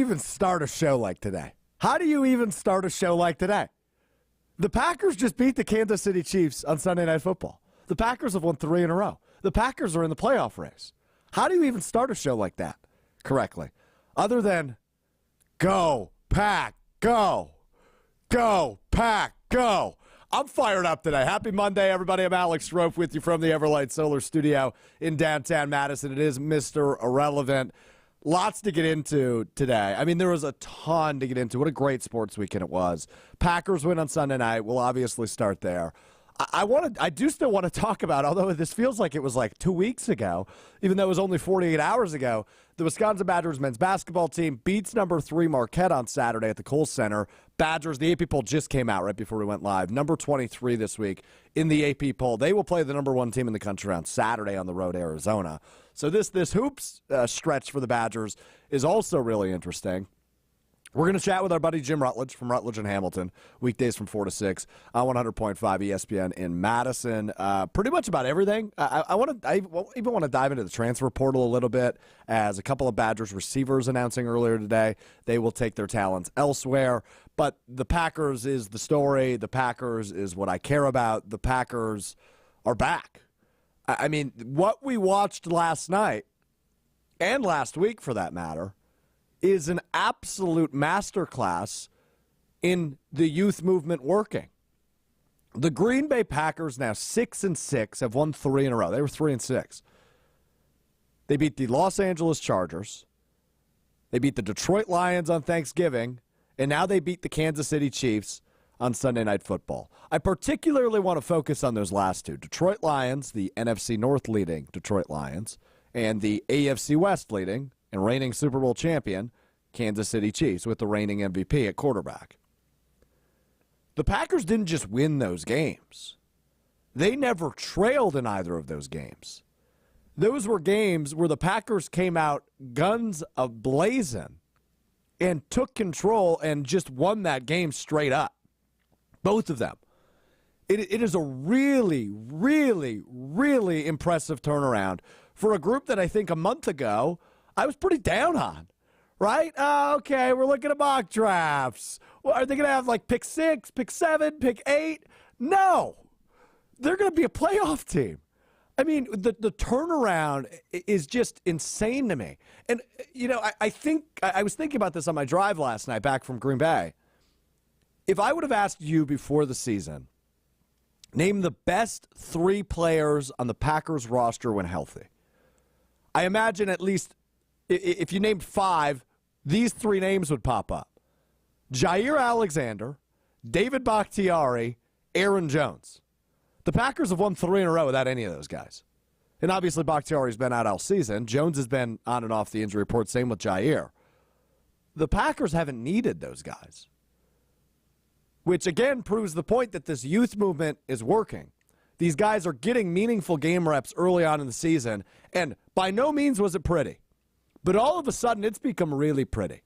even start a show like today? How do you even start a show like today? The Packers just beat the Kansas City Chiefs on Sunday Night Football. The Packers have won 3 in a row. The Packers are in the playoff race. How do you even start a show like that correctly? Other than go, Pack, go. Go, Pack, go. I'm fired up today. Happy Monday, everybody. I'm Alex Strouf with you from the Everlight Solar Studio in downtown Madison. It is Mr. Irrelevant. Lots to get into today. I mean, there was a ton to get into. What a great sports weekend it was. Packers win on Sunday night. We'll obviously start there. I do still want to talk about, although this feels like it was like 2 weeks ago, even though it was only 48 hours ago, the Wisconsin Badgers men's basketball team beats number 3 Marquette on Saturday at the Kohl Center. Badgers, the AP poll just came out right before we went live. Number 23 this week in the AP poll. They will play the number 1 team in the country on Saturday on the road, Arizona. So this hoops stretch for the Badgers is also really interesting. We're going to chat with our buddy Jim Rutledge from Rutledge and Hamilton, weekdays from 4 to 6 on 100.5 ESPN in Madison. Pretty much about everything. I even want to dive into the transfer portal a little bit, as a couple of Badgers receivers announcing earlier today they will take their talents elsewhere. But the Packers is the story. The Packers is what I care about. The Packers are back. I mean, what we watched last night, and last week for that matter, is an absolute masterclass in the youth movement working. The Green Bay Packers, now 6-6, have won 3 in a row. They were 3-6. They beat the Los Angeles Chargers. They beat the Detroit Lions on Thanksgiving. And now they beat the Kansas City Chiefs on Sunday Night Football. I particularly want to focus on those last two. Detroit Lions, the NFC North leading Detroit Lions, and the AFC West leading and reigning Super Bowl champion, Kansas City Chiefs, with the reigning MVP at quarterback. The Packers didn't just win those games. They never trailed in either of those games. Those were games where the Packers came out guns a-blazing and took control and just won that game straight up. Both of them. It is a really, really, really impressive turnaround for a group that I think a month ago I was pretty down on, right? Okay, we're looking at mock drafts. Well, are they going to have like pick 6, pick 7, pick 8? No. They're going to be a playoff team. I mean, the turnaround is just insane to me. And, you know, I think I was thinking about this on my drive last night back from Green Bay. If I would have asked you before the season, name the best 3 players on the Packers roster when healthy, I imagine at least if you named 5, these 3 names would pop up. Jair Alexander, David Bakhtiari, Aaron Jones. The Packers have won 3 in a row without any of those guys. And obviously Bakhtiari's been out all season. Jones has been on and off the injury report, same with Jair. The Packers haven't needed those guys, which again proves the point that this youth movement is working. These guys are getting meaningful game reps early on in the season, and by no means was it pretty. But all of a sudden, it's become really pretty.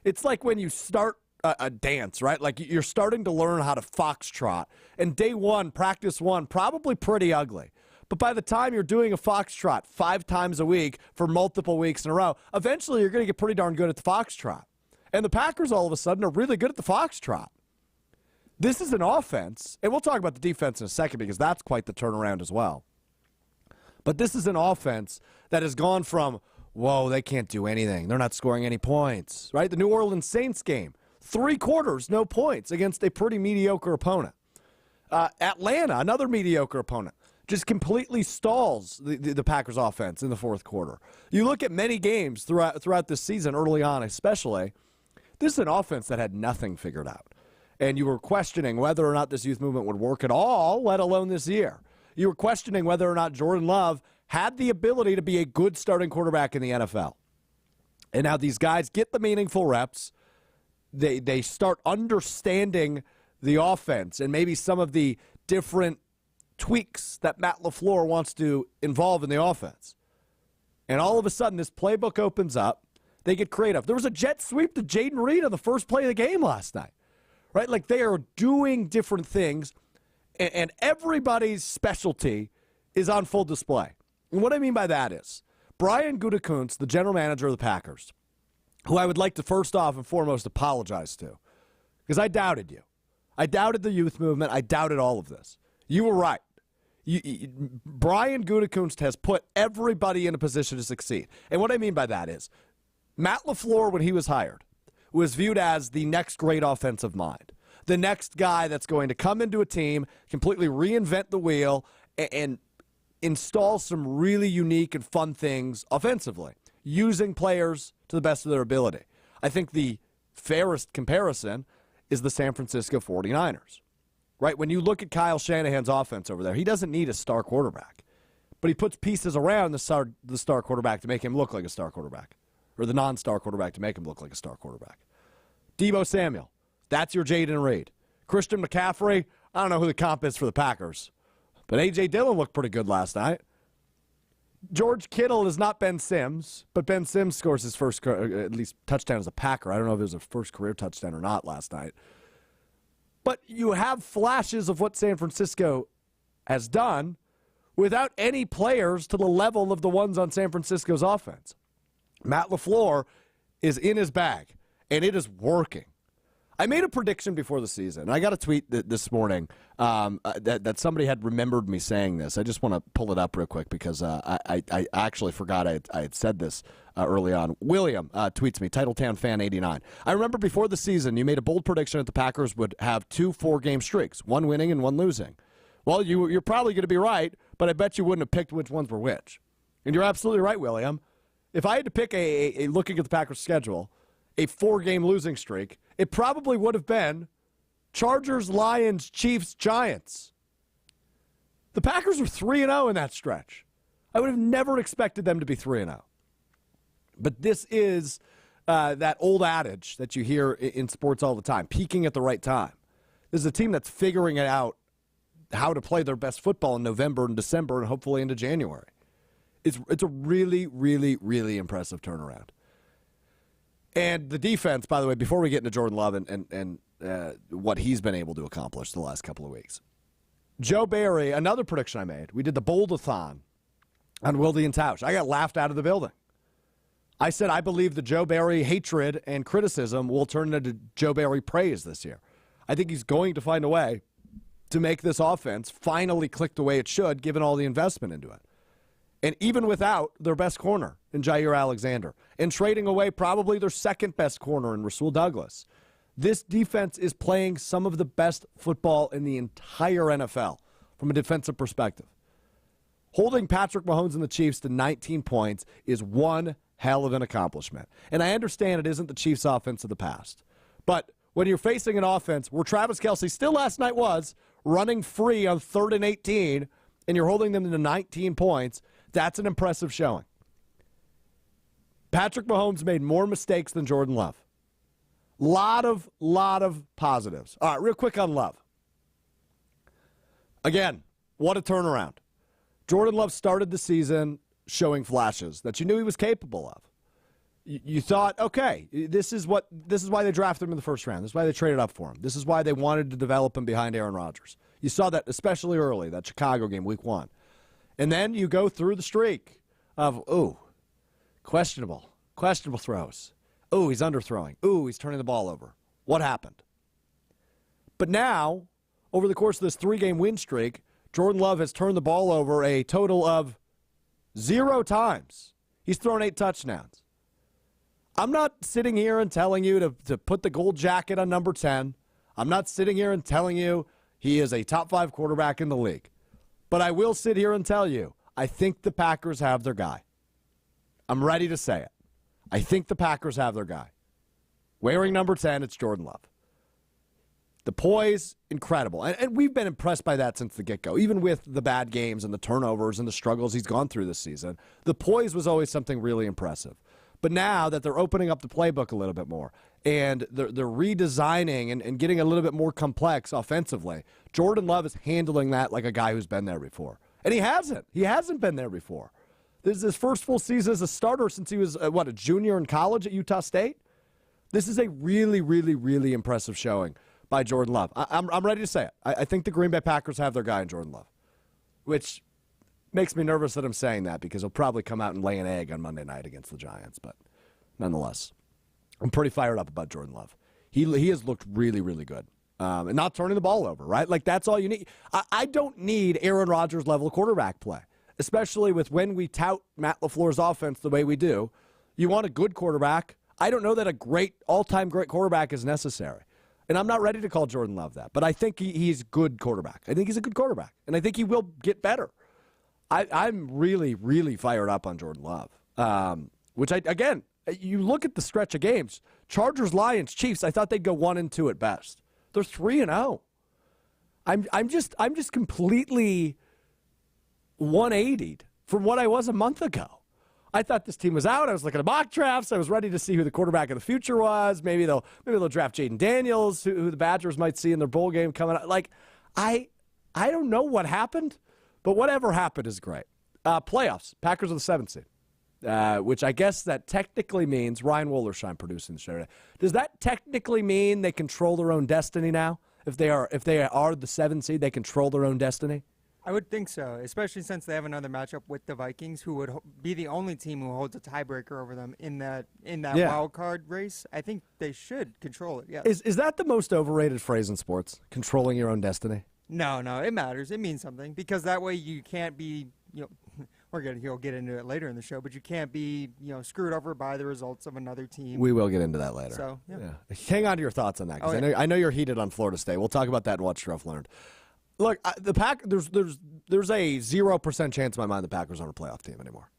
It's like when you start a dance, right? Like you're starting to learn how to foxtrot. And day 1, practice 1, probably pretty ugly. But by the time you're doing a foxtrot 5 times a week for multiple weeks in a row, eventually you're going to get pretty darn good at the foxtrot. And the Packers all of a sudden are really good at the foxtrot. This is an offense, and we'll talk about the defense in a second because that's quite the turnaround as well. But this is an offense that has gone from, whoa, they can't do anything. They're not scoring any points, right? The New Orleans Saints game, 3 quarters, no points against a pretty mediocre opponent. Atlanta, another mediocre opponent, just completely stalls the Packers offense in the 4th quarter. You look at many games throughout this season, early on especially, this is an offense that had nothing figured out. And you were questioning whether or not this youth movement would work at all, let alone this year. You were questioning whether or not Jordan Love had the ability to be a good starting quarterback in the NFL. And now these guys get the meaningful reps. They start understanding the offense and maybe some of the different tweaks that Matt LaFleur wants to involve in the offense. And all of a sudden, this playbook opens up. They get creative. There was a jet sweep to Jaden Reed on the first play of the game last night, right? Like they are doing different things, and everybody's specialty is on full display. And what I mean by that is Brian Gutekunst, the general manager of the Packers, who I would like to first off and foremost apologize to, because I doubted you. I doubted the youth movement. I doubted all of this. You were right. Brian Gutekunst has put everybody in a position to succeed. And what I mean by that is Matt LaFleur, when he was hired, was viewed as the next great offensive mind, the next guy that's going to come into a team, completely reinvent the wheel, and install some really unique and fun things offensively, using players to the best of their ability. I think the fairest comparison is the San Francisco 49ers. Right? When you look at Kyle Shanahan's offense over there, he doesn't need a star quarterback. But he puts pieces around the star quarterback to make him look like a star quarterback, or the non-star quarterback to make him look like a star quarterback. Deebo Samuel, that's your Jaden Reed. Christian McCaffrey, I don't know who the comp is for the Packers, but A.J. Dillon looked pretty good last night. George Kittle is not Ben Sims, but Ben Sims scores his first, at least, touchdown as a Packer. I don't know if it was a first career touchdown or not last night. But you have flashes of what San Francisco has done without any players to the level of the ones on San Francisco's offense. Matt LaFleur is in his bag, and it is working. I made a prediction before the season. I got a tweet this morning that somebody had remembered me saying this. I just want to pull it up real quick because I actually forgot I had said this early on. William tweets me, Titletown Fan 89. I remember before the season you made a bold prediction that the Packers would have 2 4-game streaks, one winning and one losing. Well, you're probably going to be right, but I bet you wouldn't have picked which ones were which. And you're absolutely right, William. If I had to pick a looking at the Packers' schedule, a 4-game losing streak, it probably would have been Chargers, Lions, Chiefs, Giants. The Packers were 3-0 in that stretch. I would have never expected them to be 3-0. But this is that old adage that you hear in sports all the time, peaking at the right time. This is a team that's figuring it out how to play their best football in November and December and hopefully into January. It's a really, really, really impressive turnaround. And the defense, by the way, before we get into Jordan Love and what he's been able to accomplish the last couple of weeks. Joe Barry, another prediction I made. We did the Bold-a-thon on Wilde and Tausch. I got laughed out of the building. I said I believe the Joe Barry hatred and criticism will turn into Joe Barry praise this year. I think he's going to find a way to make this offense finally click the way it should, given all the investment into it. And even without their best corner in Jair Alexander, and trading away probably their second best corner in Rasul Douglas, this defense is playing some of the best football in the entire NFL from a defensive perspective. Holding Patrick Mahomes and the Chiefs to 19 points is one hell of an accomplishment. And I understand it isn't the Chiefs' offense of the past. But when you're facing an offense where Travis Kelce still last night was running free on 3rd and 18, and you're holding them to 19 points, that's an impressive showing. Patrick Mahomes made more mistakes than Jordan Love. Lot of positives. All right, real quick on Love. Again, what a turnaround. Jordan Love started the season showing flashes that you knew he was capable of. You thought, okay, this is why they drafted him in the first round. This is why they traded up for him. This is why they wanted to develop him behind Aaron Rodgers. You saw that especially early, that Chicago game, week 1. And then you go through the streak of, questionable throws. He's underthrowing. He's turning the ball over. What happened? But now, over the course of this 3-game win streak, Jordan Love has turned the ball over a total of 0 times. He's thrown 8 touchdowns. I'm not sitting here and telling you to put the gold jacket on number 10. I'm not sitting here and telling you he is a top 5 quarterback in the league. But I will sit here and tell you, I think the Packers have their guy. I'm ready to say it. I think the Packers have their guy. Wearing number 10, it's Jordan Love. The poise, incredible. And we've been impressed by that since the get-go. Even with the bad games and the turnovers and the struggles he's gone through this season, the poise was always something really impressive. But now that they're opening up the playbook a little bit more and they're redesigning and getting a little bit more complex offensively, Jordan Love is handling that like a guy who's been there before. And he hasn't. He hasn't been there before. This is his first full season as a starter since he was, a junior in college at Utah State? This is a really, really, really impressive showing by Jordan Love. I'm ready to say it. I think the Green Bay Packers have their guy in Jordan Love, which makes me nervous that I'm saying that because he'll probably come out and lay an egg on Monday night against the Giants. But nonetheless, I'm pretty fired up about Jordan Love. He has looked really, really good. And not turning the ball over, right? Like, that's all you need. I don't need Aaron Rodgers level quarterback play, especially with when we tout Matt LaFleur's offense the way we do. You want a good quarterback. I don't know that a great, all-time great quarterback is necessary. And I'm not ready to call Jordan Love that, but I think he's a good quarterback. I think he's a good quarterback, and I think he will get better. I'm really, really fired up on Jordan Love, which, again, you look at the stretch of games, Chargers, Lions, Chiefs, I thought they'd go 1-2 at best. They're 3-0. I'm just completely 180'd from what I was a month ago. I thought this team was out. I was looking at mock drafts. I was ready to see who the quarterback of the future was. Maybe they'll draft Jaden Daniels, who the Badgers might see in their bowl game coming up. Like, I don't know what happened, but whatever happened is great. Playoffs. Packers are the 7th seed, which I guess that technically means Ryan Wollersheim producing the show today. Does that technically mean they control their own destiny now? If they are the 7th seed, they control their own destiny? I would think so, especially since they have another matchup with the Vikings, who would be the only team who holds a tiebreaker over them in that wild card race. I think they should control it. Yeah. Is that the most overrated phrase in sports? Controlling your own destiny? No, it matters. It means something because that way you can't be. He'll get into it later in the show, but you can't be screwed over by the results of another team. We will get into that later. So yeah. Hang on to your thoughts on that because I know you're heated on Florida State. We'll talk about that and what Strouf learned. Look, the Pack. There's a 0% chance in my mind the Packers aren't a playoff team anymore.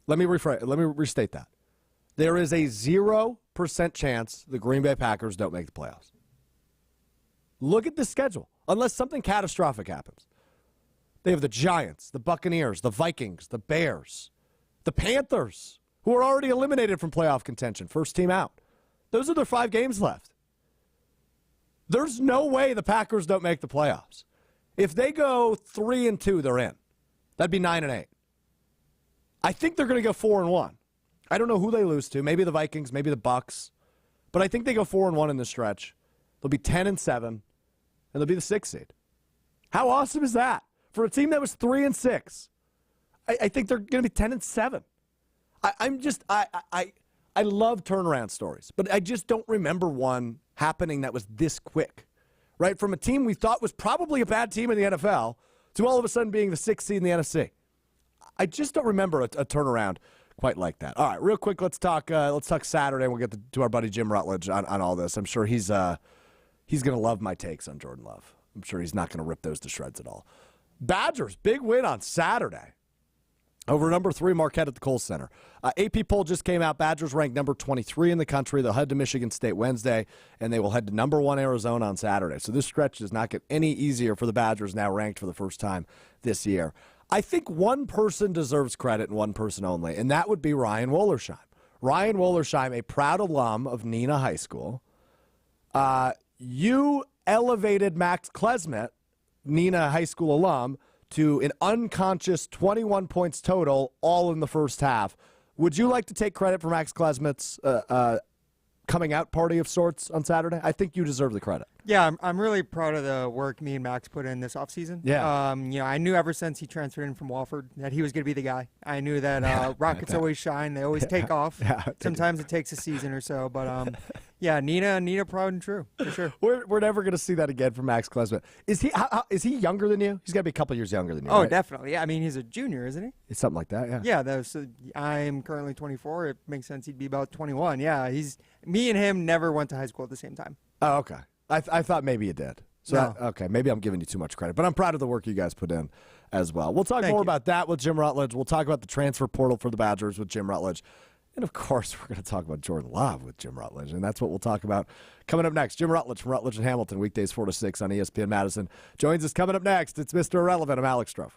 Let me restate that. There is a 0% chance the Green Bay Packers don't make the playoffs. Look at the schedule. Unless something catastrophic happens, they have the Giants, the Buccaneers, the Vikings, the Bears, the Panthers, who are already eliminated from playoff contention, first team out. Those are their 5 games left. There's no way the Packers don't make the playoffs. If they go 3-2, they're in. That'd be 9-8. I think they're going to go 4-1. I don't know who they lose to. Maybe the Vikings, maybe the Bucs. But I think they go 4-1 in this stretch. They'll be 10-7, and they'll be the 6th seed. How awesome is that? For a team that was 3-6, I think they're going to be 10-7. I love turnaround stories, but I just don't remember one happening that was this quick, right? From a team we thought was probably a bad team in the NFL to all of a sudden being the 6th seed in the NFC. I just don't remember a turnaround quite like that. All right, real quick, let's talk Saturday. We'll get to our buddy Jim Rutledge on all this. I'm sure he's going to love my takes on Jordan Love. I'm sure he's not going to rip those to shreds at all. Badgers, big win on Saturday over number 3 Marquette at the Kohl Center. AP poll just came out. Badgers ranked number 23 in the country. They'll head to Michigan State Wednesday, and they will head to number 1 Arizona on Saturday. So this stretch does not get any easier for the Badgers, now ranked for the first time this year. I think one person deserves credit and one person only, and that would be Ryan Wollersheim. Ryan Wollersheim, a proud alum of Neenah High School. You elevated Max Klesmet, Neenah High School alum, to an unconscious 21 points total, all in the first half. Would you like to take credit for Max Klesmet's coming out party of sorts on Saturday? I think you deserve the credit. Yeah, I'm really proud of the work me and Max put in this offseason. Yeah. I knew ever since he transferred in from Wofford that he was going to be the guy. I knew that Rockets always shine. They always take off. Yeah, sometimes it takes a season or so. But, Neenah proud and true, for sure. We're never going to see that again from Max Klesmet. Is he younger than you? He's got to be a couple years younger than you, Oh, right? definitely. Yeah, I mean, he's a junior, isn't he? It's something like that, yeah. Yeah, I'm currently 24. It makes sense he'd be about 21. Yeah, me and him never went to high school at the same time. Oh, okay. I thought maybe you did. So No. Okay, maybe I'm giving you too much credit, but I'm proud of the work you guys put in as well. We'll talk more about that with Jim Rutledge. We'll talk about the transfer portal for the Badgers with Jim Rutledge. And, of course, we're going to talk about Jordan Love with Jim Rutledge, and that's what we'll talk about coming up next. Jim Rutledge from Rutledge and Hamilton, weekdays 4 to 6 on ESPN Madison, joins us coming up next. It's Mr. Irrelevant. I'm Alex Strouf.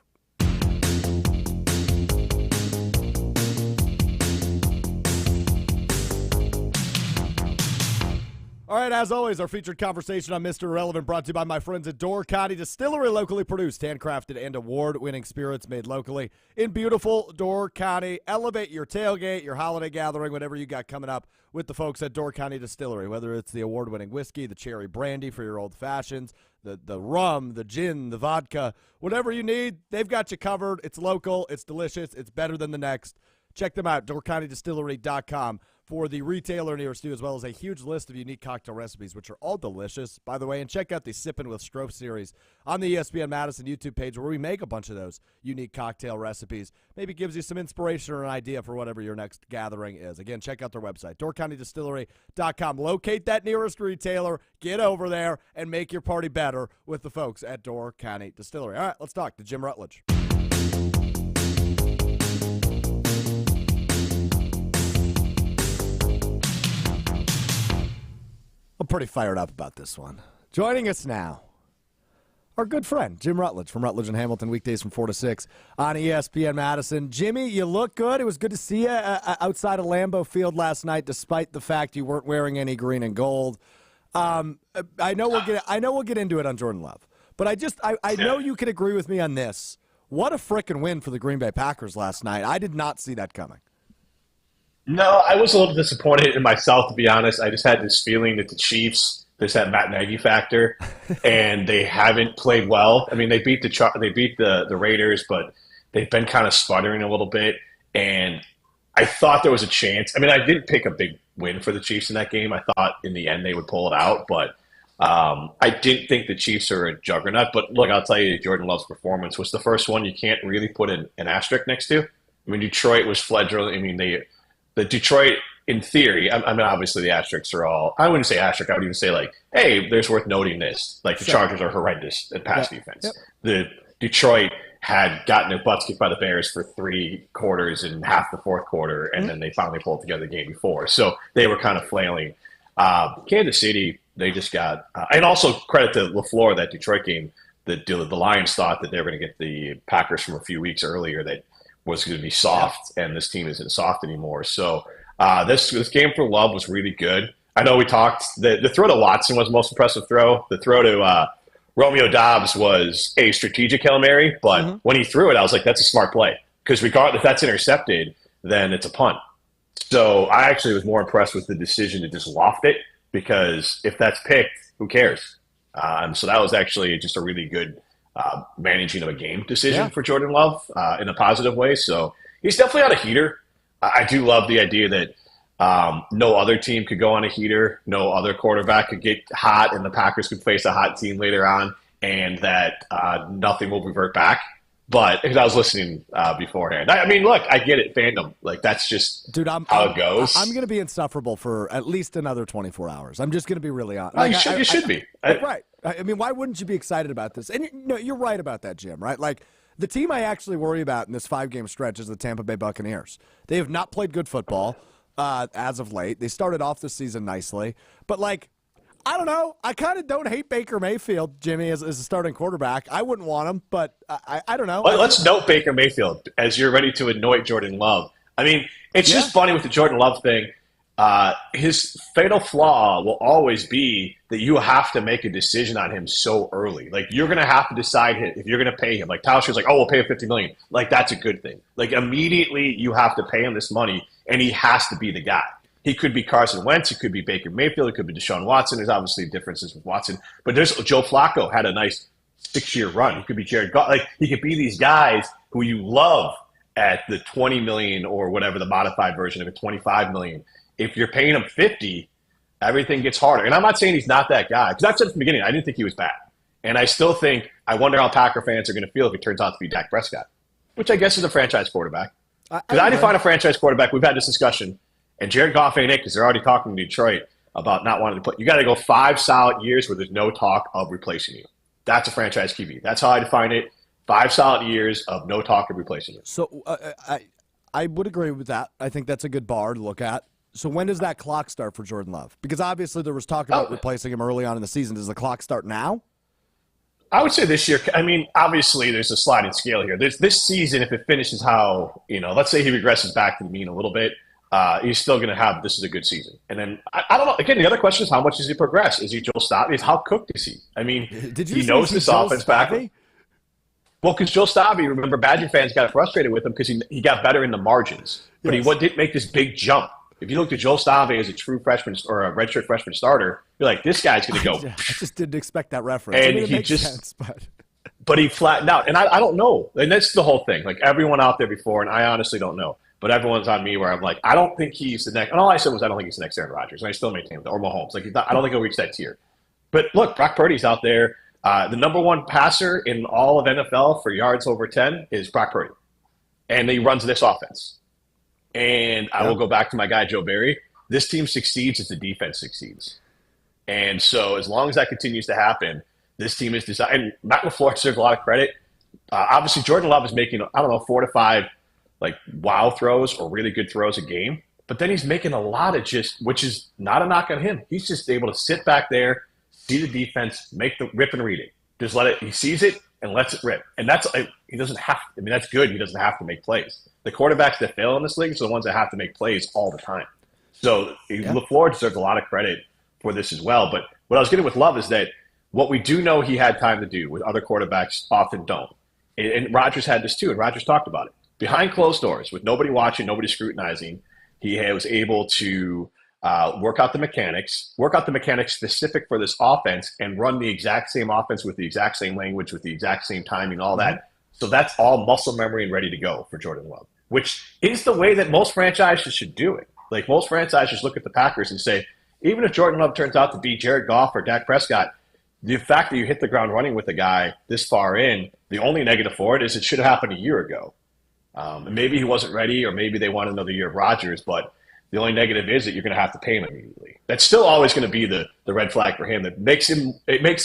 All right, as always, our featured conversation on Mr. Irrelevant brought to you by my friends at Door County Distillery, locally produced, handcrafted, and award-winning spirits made locally in beautiful Door County. Elevate your tailgate, your holiday gathering, whatever you got coming up with the folks at Door County Distillery, whether it's the award-winning whiskey, the cherry brandy for your old fashions, the rum, the gin, the vodka, whatever you need, they've got you covered. It's local, it's delicious, it's better than the next. Check them out, doorcountydistillery.com for the retailer nearest you, as well as a huge list of unique cocktail recipes, which are all delicious, by the way. And check out the Sippin' with Strouf series on the ESPN Madison YouTube page, where we make a bunch of those unique cocktail recipes. Maybe gives you some inspiration or an idea for whatever your next gathering is. Again, check out their website, DoorCountyDistillery.com. Locate that nearest retailer, get over there, and make your party better with the folks at Door County Distillery. All right, let's talk to Jim Rutledge. I'm pretty fired up about this one. Joining us now, our good friend, Jim Rutledge from Rutledge and Hamilton, weekdays from 4 to 6 on ESPN Madison. Jimmy, you look good. It was good to see you outside of Lambeau Field last night, despite the fact you weren't wearing any green and gold. I know we'll get into it on Jordan Love, but I know you can agree with me on this. What a frickin' win for the Green Bay Packers last night. I did not see that coming. No, I was a little disappointed in myself, to be honest. I just had this feeling that the Chiefs, there's that Matt Nagy factor, and they haven't played well. I mean, they beat the Raiders, but they've been kind of sputtering a little bit. And I thought there was a chance. I mean, I didn't pick a big win for the Chiefs in that game. I thought in the end they would pull it out, but I didn't think the Chiefs are a juggernaut. But look, I'll tell you, Jordan Love's performance was the first one you can't really put an asterisk next to. I mean, Detroit was fledgling. I mean, the Detroit, in theory, I mean, obviously the asterisks are all, I wouldn't say asterisk, I would even say like, hey, there's worth noting this. Like the Chargers are horrendous at pass defense. Yep. The Detroit had gotten their butts kicked by the Bears for 3 quarters and half the fourth quarter, and then they finally pulled together the game before. So they were kind of flailing. Kansas City, they just got, and also credit to LaFleur, that Detroit game, the Lions thought that they were going to get the Packers from a few weeks earlier that was going to be soft, and this team isn't soft anymore. So this game for Love was really good. I know we talked, the throw to Watson was the most impressive throw. The throw to Romeo Doubs was a strategic Hail Mary, but when he threw it, I was like, that's a smart play. Because regardless if that's intercepted, then it's a punt. So I actually was more impressed with the decision to just loft it, because if that's picked, who cares? So that was actually just a really good managing of a game decision for Jordan Love in a positive way. So he's definitely on a heater. I do love the idea that no other team could go on a heater, no other quarterback could get hot, and the Packers could face a hot team later on, and that nothing will revert back. But because I was listening beforehand, I mean, look, I get it, fandom. Like, that's just how it goes. I'm going to be insufferable for at least another 24 hours. I'm just going to be really honest. You should be. Right. I mean, why wouldn't you be excited about this? And you're right about that, Jim, right? Like, the team I actually worry about in this 5-game stretch is the Tampa Bay Buccaneers. They have not played good football as of late. They started off the season nicely. But, like, I don't know. I kind of don't hate Baker Mayfield, Jimmy, as a starting quarterback. I wouldn't want him, but I don't know. Well, let's note Baker Mayfield as you're ready to anoint Jordan Love. I mean, it's just funny with the Jordan Love thing. His fatal flaw will always be that you have to make a decision on him so early. Like, you're going to have to decide if you're going to pay him. Like, Tyler Scher's like, oh, we'll pay him $50 million. Like, that's a good thing. Like, immediately you have to pay him this money, and he has to be the guy. He could be Carson Wentz. He could be Baker Mayfield. It could be Deshaun Watson. There's obviously differences with Watson. But there's Joe Flacco had a nice 6-year run. He could be Jared Goff. Like, he could be these guys who you love at the $20 million or whatever, the modified version of it, $25 million. If you're paying him $50, everything gets harder. And I'm not saying he's not that guy, because I've said from the beginning, I didn't think he was bad. And I still think, I wonder how Packer fans are going to feel if he turns out to be Dak Prescott, which I guess is a franchise quarterback. Because I define a franchise quarterback. We've had this discussion. And Jared Goff ain't it, because they're already talking to Detroit about not wanting to put. You got to go 5 solid years where there's no talk of replacing you. That's a franchise QB. That's how I define it. 5 solid years of no talk of replacing you. So I would agree with that. I think that's a good bar to look at. So when does that clock start for Jordan Love? Because obviously there was talk about replacing him early on in the season. Does the clock start now? I would say this year. I mean, obviously there's a sliding scale here. This season, if it finishes how, let's say he regresses back to the mean a little bit, he's still going to have, this is a good season. And then, I don't know, again, the other question is how much does he progress? Is he Joel Stabby? How cooked is he? I mean, he knows this offense back. Well, because Joel Stabby, remember, Badger fans got frustrated with him because he got better in the margins. But he didn't make this big jump. If you look at Joel Stabby as a true freshman or a redshirt freshman starter, you're like, this guy's going to go. I just didn't expect that reference. And it makes sense, but he flattened out. And I don't know. And that's the whole thing. Like, everyone out there before, and I honestly don't know. but everyone's on me where I'm like, I don't think he's the next. And all I said was I don't think he's the next Aaron Rodgers, and I still maintain that, or Mahomes. Like I don't think he'll reach that tier. But look, Brock Purdy's out there. The number one passer in all of NFL for yards over 10 is Brock Purdy, and he runs this offense. And I will go back to my guy Joe Barry. This team succeeds if the defense succeeds. And so as long as that continues to happen, this team is designed. And Matt LaFleur deserves a lot of credit. Obviously, Jordan Love is making, 4 to 5 wow throws or really good throws a game. But then he's making a lot of which is not a knock on him. He's just able to sit back there, see the defense, make the rip and read it. Just let it. He sees it and lets it rip. And he doesn't have. That's good. He doesn't have to make plays. The quarterbacks that fail in this league are the ones that have to make plays all the time. So LaFleur deserves a lot of credit for this as well. But what I was getting with Love is that what we do know he had time to do, with other quarterbacks often don't. And Rodgers had this too, and Rodgers talked about it. Behind closed doors, with nobody watching, nobody scrutinizing, he was able to work out the mechanics specific for this offense, and run the exact same offense with the exact same language, with the exact same timing, all that. So that's all muscle memory and ready to go for Jordan Love, which is the way that most franchises should do it. Like most franchises look at the Packers and say, even if Jordan Love turns out to be Jared Goff or Dak Prescott, the fact that you hit the ground running with a guy this far in, the only negative for it is it should have happened a year ago. And maybe he wasn't ready, or maybe they want another year of Rodgers, but the only negative is that you're going to have to pay him immediately. That's still always going to be the red flag for him. That makes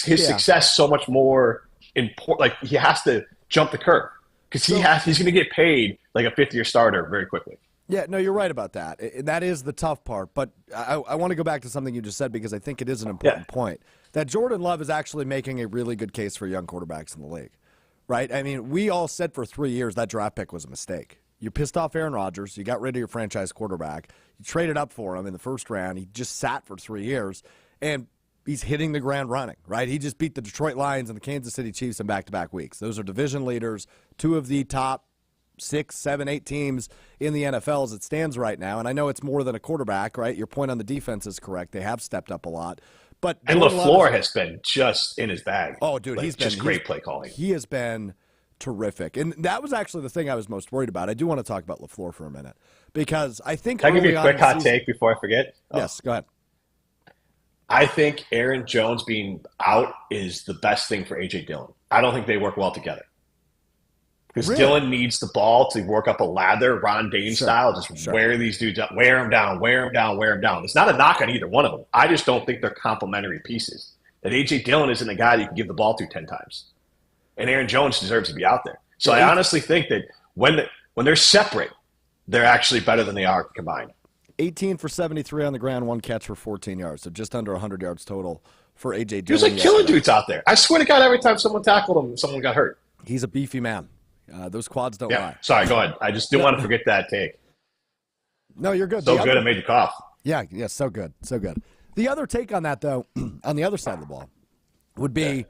his success so much more important. Like he has to jump the curve because he's going to get paid like a fifth-year starter very quickly. Yeah, no, you're right about that. That is the tough part. But I want to go back to something you just said, because I think it is an important point. That Jordan Love is actually making a really good case for young quarterbacks in the league, right? I mean, we all said for 3 years that draft pick was a mistake. You pissed off Aaron Rodgers. You got rid of your franchise quarterback. You traded up for him in the first round. He just sat for 3 years, and he's hitting the ground running, right? He just beat the Detroit Lions and the Kansas City Chiefs in back-to-back weeks. Those are division leaders, 2 of the top 6, 7, 8 teams in the NFL as it stands right now. And I know it's more than a quarterback, right? Your point on the defense is correct. They have stepped up a lot. And LaFleur has been just in his bag. Oh, dude, he's been great play calling. He has been terrific. And that was actually the thing I was most worried about. I do want to talk about LaFleur for a minute, because I think Can I give you a quick hot take before I forget? Yes, go ahead. I think Aaron Jones being out is the best thing for A.J. Dillon. I don't think they work well together. Because Dillon needs the ball to work up a lather, Ron Dane style, just wear these dudes up, wear them down. It's not a knock on either one of them. I just don't think they're complementary pieces. That A.J. Dillon isn't a guy that you can give the ball to 10 times. And Aaron Jones deserves to be out there. So I honestly think that when they're separate, they're actually better than they are combined. 18 for 73 on the ground, 1 catch for 14 yards. So just under 100 yards total for A.J. Dillon. He was like killing dudes out there. I swear to God, every time someone tackled him, someone got hurt. He's a beefy man. Those quads don't lie. Sorry, go ahead. I just didn't want to forget that take. No, you're good. So good, I made you cough. Yeah, so good. The other take on that, though, on the other side of the ball, would be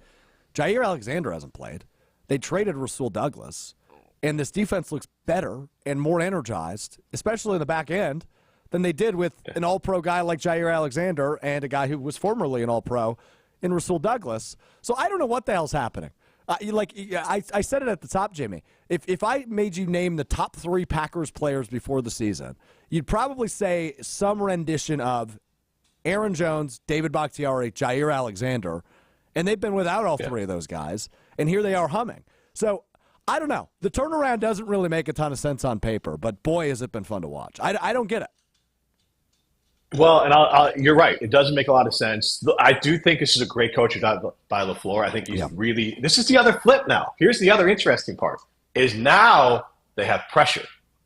Jair Alexander hasn't played. They traded Rasul Douglas, and this defense looks better and more energized, especially in the back end, than they did with an all-pro guy like Jair Alexander and a guy who was formerly an all-pro in Rasul Douglas. So I don't know what the hell's happening. I said it at the top, Jimmy. If I made you name the top 3 Packers players before the season, you'd probably say some rendition of Aaron Jones, David Bakhtiari, Jair Alexander, and they've been without all 3 of those guys, and here they are humming. So I don't know. The turnaround doesn't really make a ton of sense on paper, but boy, has it been fun to watch. I don't get it. Well, and you're right. It doesn't make a lot of sense. I do think this is a great coach by LaFleur. I think he's really – this is the other flip now. Here's the other interesting part is now they have pressure.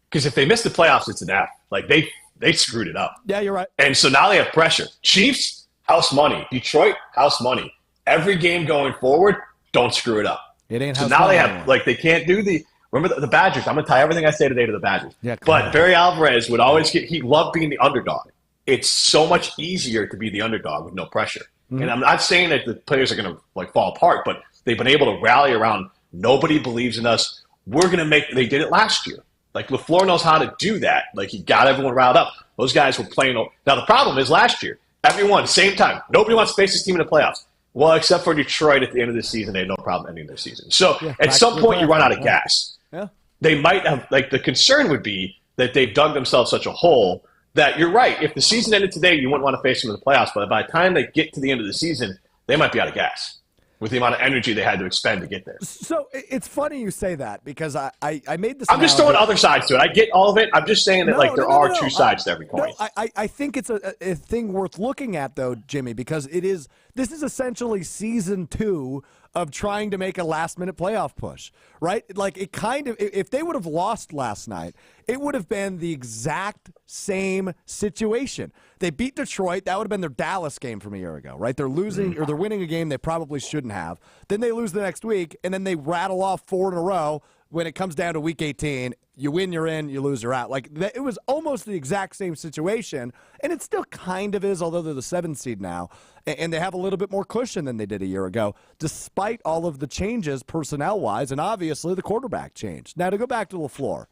Because if they miss the playoffs, it's an F. Like, they screwed it up. Yeah, you're right. And so now they have pressure. Chiefs, house money. Detroit, house money. Every game going forward, don't screw it up. It ain't so now they have – like, they can't do the – remember the Badgers. I'm going to tie everything I say today to the Badgers. Yeah, but Barry Alvarez would always get – he loved being the underdog. It's so much easier to be the underdog with no pressure. Mm-hmm. And I'm not saying that the players are going to fall apart, but they've been able to rally around. Nobody believes in us. We're going to they did it last year. Like LaFleur knows how to do that. Like he got everyone riled up. Those guys were playing. Now the problem is last year, everyone, same time. Nobody wants to face this team in the playoffs. Well, except for Detroit at the end of the season, they had no problem ending their season. So at some point you run out of gas. Yeah. They might have, the concern would be, that they've dug themselves such a hole that you're right. If the season ended today, you wouldn't want to face them in the playoffs. But by the time they get to the end of the season, they might be out of gas with the amount of energy they had to expend to get there. So it's funny you say that because I made this. I'm just throwing other sides to it. I get all of it. I'm just saying that there are two sides to every coin. No, I think it's a thing worth looking at, though, Jimmy, because this is essentially season 2 of trying to make a last-minute playoff push, right? Like, it kind of – if they would have lost last night, it would have been the exact same situation. They beat Detroit. That would have been their Dallas game from a year ago, right? They're losing or they're winning a game they probably shouldn't have. Then they lose the next week, and then they rattle off 4 in a row. When it comes down to week 18, you win, you're in, you lose, you're out. Like, it was almost the exact same situation, and it still kind of is, although they're the 7th seed now, and they have a little bit more cushion than they did a year ago, despite all of the changes personnel-wise, and obviously the quarterback changed. Now, to go back to LaFleur,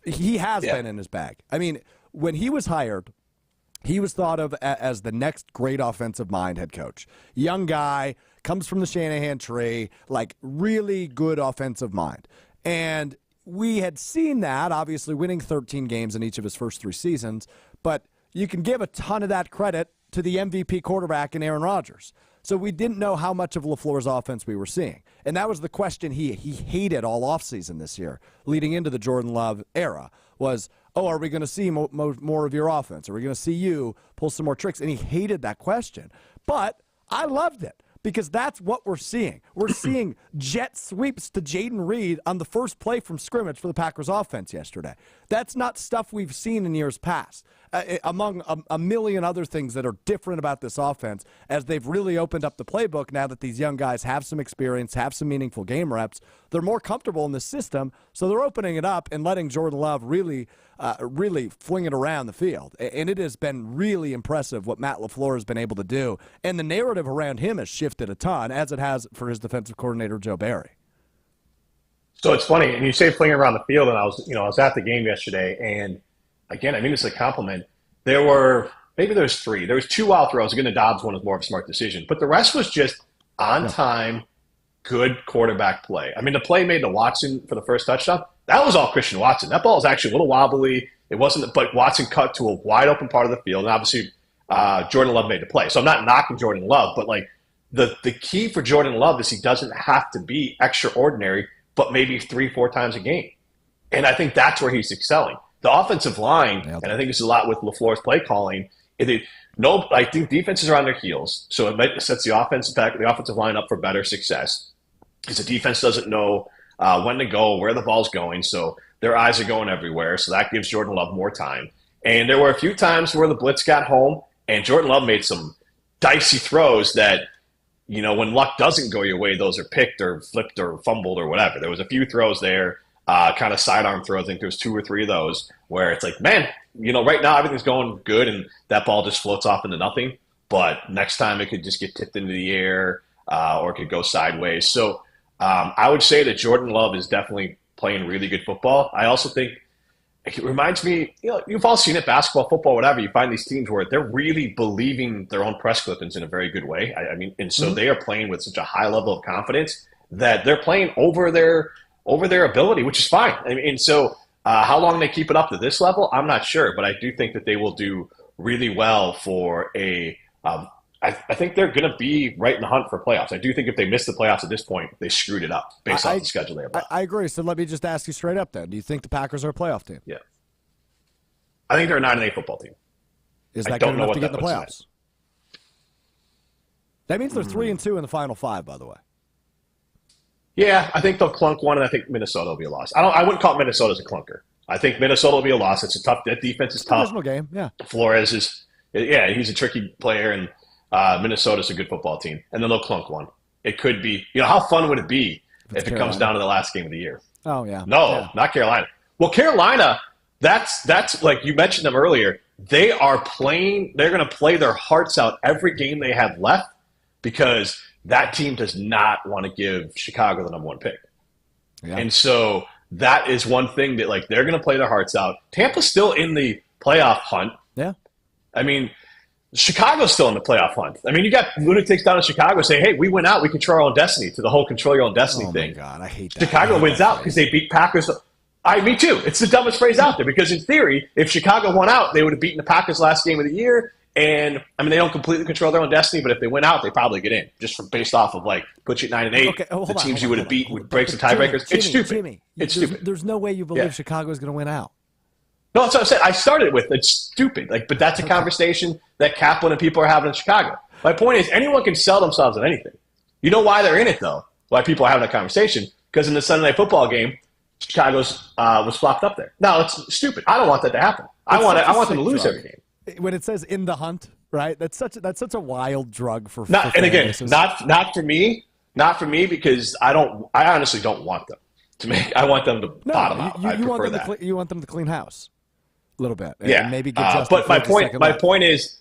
he has been in his bag. I mean, when he was hired, he was thought of as the next great offensive mind head coach. Young guy, comes from the Shanahan tree, like really good offensive mind. And we had seen that, obviously winning 13 games in each of his first 3 seasons, but you can give a ton of that credit to the MVP quarterback in Aaron Rodgers. So we didn't know how much of LaFleur's offense we were seeing. And that was the question he hated all offseason this year, leading into the Jordan Love era, was, are we going to see more of your offense? Are we going to see you pull some more tricks? And he hated that question. But I loved it. Because that's what we're seeing. We're seeing jet sweeps to Jaden Reed on the first play from scrimmage for the Packers offense yesterday. That's not stuff we've seen in years past, among a million other things that are different about this offense as they've really opened up the playbook now that these young guys have some experience, have some meaningful game reps. They're more comfortable in the system, so they're opening it up and letting Jordan Love really fling it around the field. And it has been really impressive what Matt LaFleur has been able to do. And the narrative around him has shifted a ton, as it has for his defensive coordinator, Joe Barry. So it's funny, and you say flinging around the field, and I was at the game yesterday, and again, I mean it's a compliment. There was 3. There was 2 wild throws. Again, the Dobbs one was more of a smart decision, but the rest was just on time, good quarterback play. I mean, the play made to Watson for the first touchdown, that was all Christian Watson. That ball was actually a little wobbly. It wasn't, but Watson cut to a wide open part of the field, and obviously Jordan Love made the play. So I'm not knocking Jordan Love, but like the key for Jordan Love is he doesn't have to be extraordinary, but maybe 3-4 times a game. And I think that's where he's excelling. The offensive line, and I think this is a lot with LaFleur's play calling, I think defenses are on their heels, so it sets the offensive line up for better success because the defense doesn't know when to go, where the ball's going, so their eyes are going everywhere, so that gives Jordan Love more time. And there were a few times where the blitz got home, and Jordan Love made some dicey throws that, when luck doesn't go your way, those are picked or flipped or fumbled or whatever. There was a few throws there, kind of sidearm throws. I think there was 2 or 3 of those where it's like, man, right now everything's going good, and that ball just floats off into nothing. But next time it could just get tipped into the air or it could go sideways. So I would say that Jordan Love is definitely playing really good football. I also think it reminds me, you've all seen it, basketball, football, whatever. You find these teams where they're really believing their own press clippings in a very good way. And so they are playing with such a high level of confidence that they're playing over their ability, which is fine. And so how long they keep it up to this level, I'm not sure, but I do think that they will do really well for I think they're going to be right in the hunt for playoffs. I do think if they miss the playoffs at this point, they screwed it up based on the schedule they have. I agree. So let me just ask you straight up then. Do you think the Packers are a playoff team? Yeah. I think they're a 9-8 football team. Is that good enough to get in the playoffs? That means they're 3-2 in the final 5, by the way. Yeah, I think they'll clunk one, and I think Minnesota will be a loss. I wouldn't call Minnesota as a clunker. I think Minnesota will be a loss. It's a tough. That defense is tough. Divisional game, yeah. Flores is, he's a tricky player, and Minnesota's a good football team. And then they'll clunk one. It could be, how fun would it be if it comes down to the last game of the year? Oh, yeah. No, not Carolina. Well, Carolina, that's like you mentioned them earlier. They are playing. They're going to play their hearts out every game they have left because that team does not want to give Chicago the number 1 pick. Yeah. And so that is one thing that they're going to play their hearts out. Tampa's still in the playoff hunt. Yeah. I mean, Chicago's still in the playoff hunt. I mean, you got lunatics down in Chicago saying, hey, we went out, we control our own destiny, to the whole control your own destiny thing. Oh, my God, I hate that. Chicago wins out because they beat Packers. Me too. It's the dumbest phrase out there because in theory, if Chicago won out, they would have beaten the Packers last game of the year. And I mean, they don't completely control their own destiny, but if they win out, they probably get in just from based off of like put you at 9-8. Okay, the teams you would have beat would break some tiebreakers. It's stupid. Jimmy, it's stupid. There's no way you believe Chicago is going to win out. No, that's what I said. I started with it's stupid. Like, but that's a conversation that Kaplan and people are having in Chicago. My point is, anyone can sell themselves on anything. You know why they're in it though? Why people are having that conversation? Because in the Sunday Night Football game, Chicago's was flopped up there. No, it's stupid. I don't want that to happen. I want them to lose every game. When it says in the hunt, right? That's such a wild drug for. And again, not for me. Not for me because I honestly don't want them to make. I want them to bottom out. I prefer that. You want them to clean house a little bit. Yeah, and maybe get Justin. But my point is,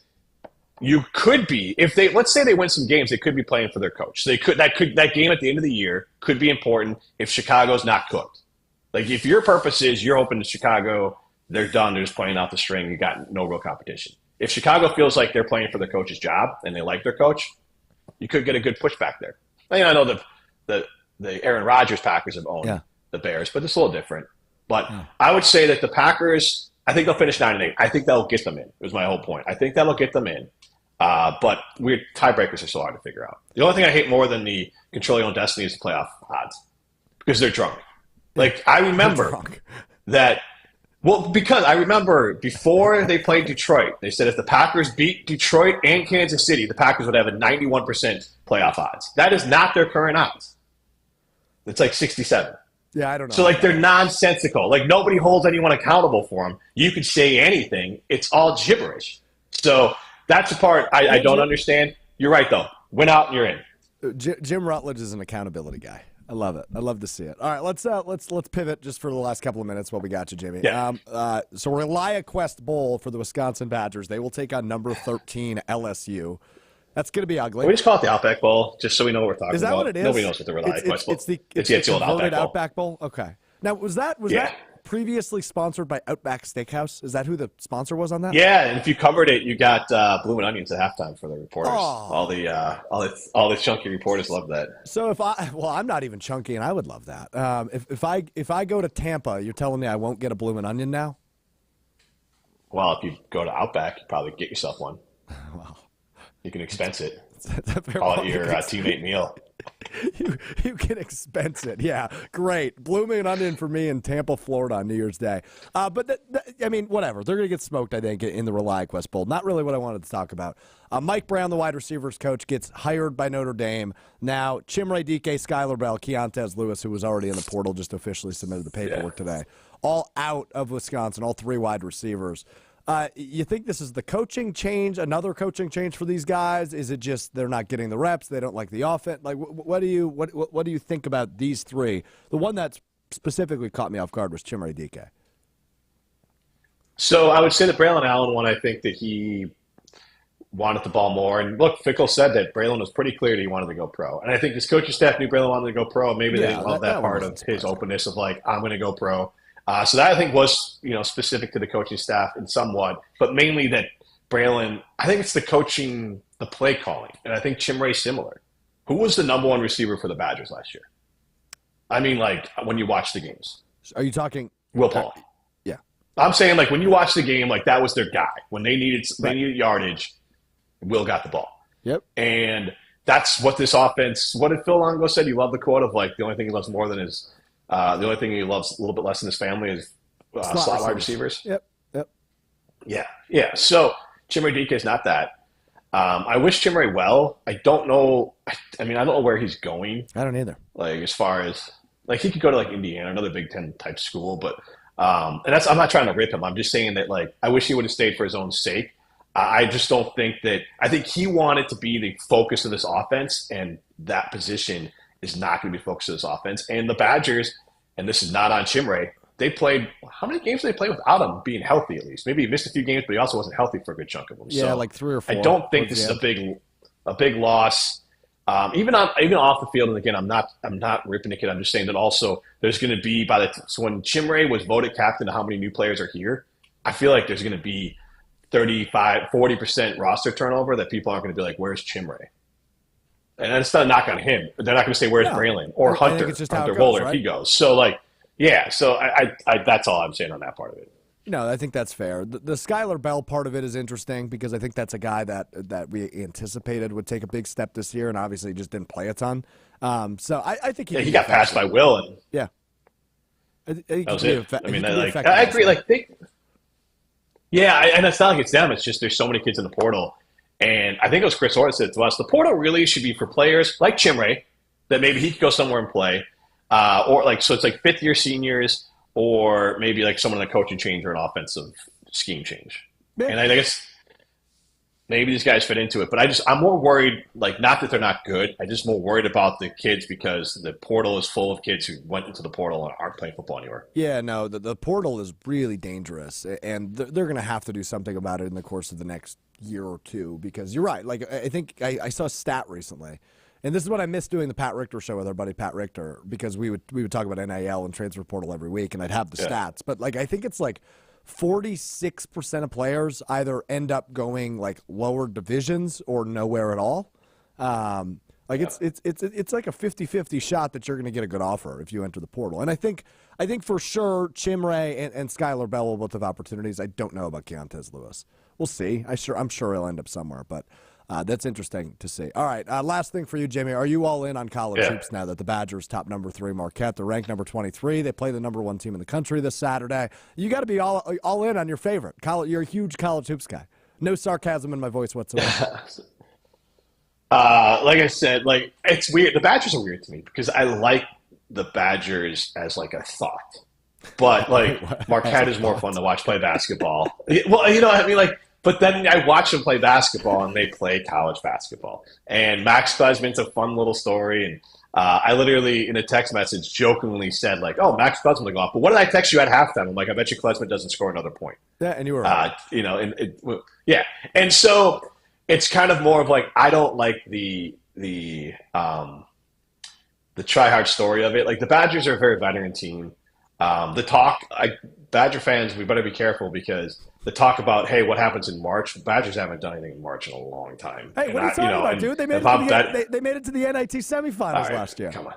you could be if they let's say they win some games, they could be playing for their coach. That game at the end of the year could be important if Chicago's not cooked. Like if your purpose is you're hoping to Chicago, they're done, they're just playing out the string, you got no real competition. If Chicago feels like they're playing for their coach's job and they like their coach, you could get a good pushback there. I know the Aaron Rodgers Packers have owned the Bears, but it's a little different. But I would say that the Packers, I think they'll finish 9-8. I think that'll get them in. Was my whole point. I think that'll get them in. But weird tiebreakers are so hard to figure out. The only thing I hate more than the control your own destiny is the playoff odds because they're drunk. Like I remember that. Well, because I remember before they played Detroit, they said if the Packers beat Detroit and Kansas City, the Packers would have a 91% playoff odds. That is not their current odds. It's like 67. Yeah, I don't know. So, like, they're nonsensical. Like, nobody holds anyone accountable for them. You could say anything. It's all gibberish. So, that's the part I don't understand. You're right, though. Win out and you're in. Jim Rutledge is an accountability guy. I love it. I love to see it. All right, let's pivot just for the last couple of minutes while we got you, Jimmy. Yeah. So Relia Quest Bowl for the Wisconsin Badgers. They will take on number 13 LSU. That's going to be ugly. Can we just call it the Outback Bowl, just so we know what we're talking about? Is that what it is? Nobody knows what the Relia Quest Bowl is. It's the old Outback Bowl. Okay. Now, was that previously sponsored by Outback Steakhouse? Is that who the sponsor was on that? Yeah, and if you covered it, you got Blue and Onions at halftime for the reporters. Oh. All the chunky reporters love that. So I'm not even chunky, and I would love that. If I go to Tampa, you're telling me I won't get a Blue and Onion now? Well, if you go to Outback, you probably get yourself one. Well, you can expense it. Call it your teammate meal. You can expense it. Yeah, great. Blue and Onion for me in Tampa, Florida on New Year's Day. But I mean, whatever. They're going to get smoked, I think, in the Relia Quest Bowl. Not really what I wanted to talk about. Mike Brown, the wide receivers coach, gets hired by Notre Dame. Now, Chimere Dike, Skylar Bell, Keontez Lewis, who was already in the portal, just officially submitted the paperwork today. All out of Wisconsin, all three wide receivers. You think this is the coaching change, another coaching change for these guys? Is it just they're not getting the reps, they don't like the offense? Like, what do you think about these three? The one that specifically caught me off guard was Chimere Dike. So I would say the Braylon Allen one, I think that he wanted the ball more. And look, Fickle said that Braylon was pretty clear that he wanted to go pro. And I think his coaching staff knew Braylon wanted to go pro. Maybe they didn't love that part of his openness of like, I'm going to go pro. So that I think was, specific to the coaching staff and somewhat, but mainly that Braylon, I think it's the coaching, the play calling. And I think Chimere's similar. Who was the number one receiver for the Badgers last year? I mean, like when you watch the games. Are you talking? Will Paul. Yeah. I'm saying like when you watch the game, like that was their guy. When they needed yardage, Will got the ball. Yep. And that's what this offense, what did Phil Longo said? You love the quote of like the only thing he loves more than his the only thing he loves a little bit less than his family is slot wide receivers. Yep. Yeah. So Chimere Dike is not that. I wish Chimere well. I don't know. I mean, I don't know where he's going. I don't either. Like as far as like he could go to like Indiana, another Big Ten type school, but and that's I'm not trying to rip him. I'm just saying that like I wish he would have stayed for his own sake. I just don't think that. I think he wanted to be the focus of this offense, and that position is not going to be focused of this offense. And the Badgers, and this is not on Chimere, they played – how many games did they play without him being healthy at least? Maybe he missed a few games, but he also wasn't healthy for a good chunk of them. Yeah, so like 3 or 4. I don't think this is a big loss. Even off the field, and again, I'm not ripping the kid. I'm just saying that also there's going to be so when Chimere was voted captain to how many new players are here, I feel like there's going to be 40% roster turnover that people aren't going to be like, where's Chimere? And it's not a knock on him. They're not going to say, where's Braylon or Hunter Wohler if he goes. So, like, Yeah, so I that's all I'm saying on that part of it. No, I think that's fair. The Skylar Bell part of it is interesting because I think that's a guy that we anticipated would take a big step this year, and obviously just didn't play a ton. So I think he got passed by Will, and yeah, that was it. I mean, I agree. And it's not like it's them. It's just there's so many kids in the portal, and I think it was Chris Orr said to us, the portal really should be for players like Chimray that maybe he could go somewhere and play, so it's like fifth year seniors. Or maybe like someone in a coaching change or an offensive scheme change. Yeah. And I guess maybe these guys fit into it. But I'm more worried, like, not that they're not good. I'm just more worried about the kids because the portal is full of kids who went into the portal and aren't playing football anymore. Yeah, no, the portal is really dangerous. And they're going to have to do something about it in the course of the next year or two. Because you're right. Like, I think I saw a stat recently. And this is what I miss doing the Pat Richter show with our buddy Pat Richter, because we would talk about NIL and transfer portal every week, and I'd have the stats. But like I think it's like 46% of players either end up going like lower divisions or nowhere at all. It's like a 50-50 shot that you're going to get a good offer if you enter the portal. And I think for sure Chimray and Skylar Bell will both have opportunities. I don't know about Keontez Lewis. We'll see. I'm sure he'll end up somewhere, but. That's interesting to see. All right, last thing for you, Jimmy. Are you all in on college hoops now that the Badgers top number 3 Marquette? They're ranked number 23. They play the number 1 team in the country this Saturday. You got to be all in on your favorite. You're a huge college hoops guy. No sarcasm in my voice whatsoever. Like I said, like it's weird. The Badgers are weird to me because I like the Badgers as like a thought, but like Marquette is more fun to watch play basketball. Well, you know, I mean, like. But then I watch them play basketball, and they play college basketball. And Max Busman's a fun little story. And I literally, in a text message, jokingly said, like, oh, Max Busman will go off. But what did I text you at halftime? I'm like, I bet you Klesman doesn't score another point. Yeah, and you were right. Yeah. And so it's kind of more of like, I don't like the try-hard story of it. Like, the Badgers are a very veteran team. Badger fans, we better be careful because the talk about, hey, what happens in March? Badgers haven't done anything in March in a long time. Hey, what are you talking about, dude? They made it to the NIT semifinals last year. Come on.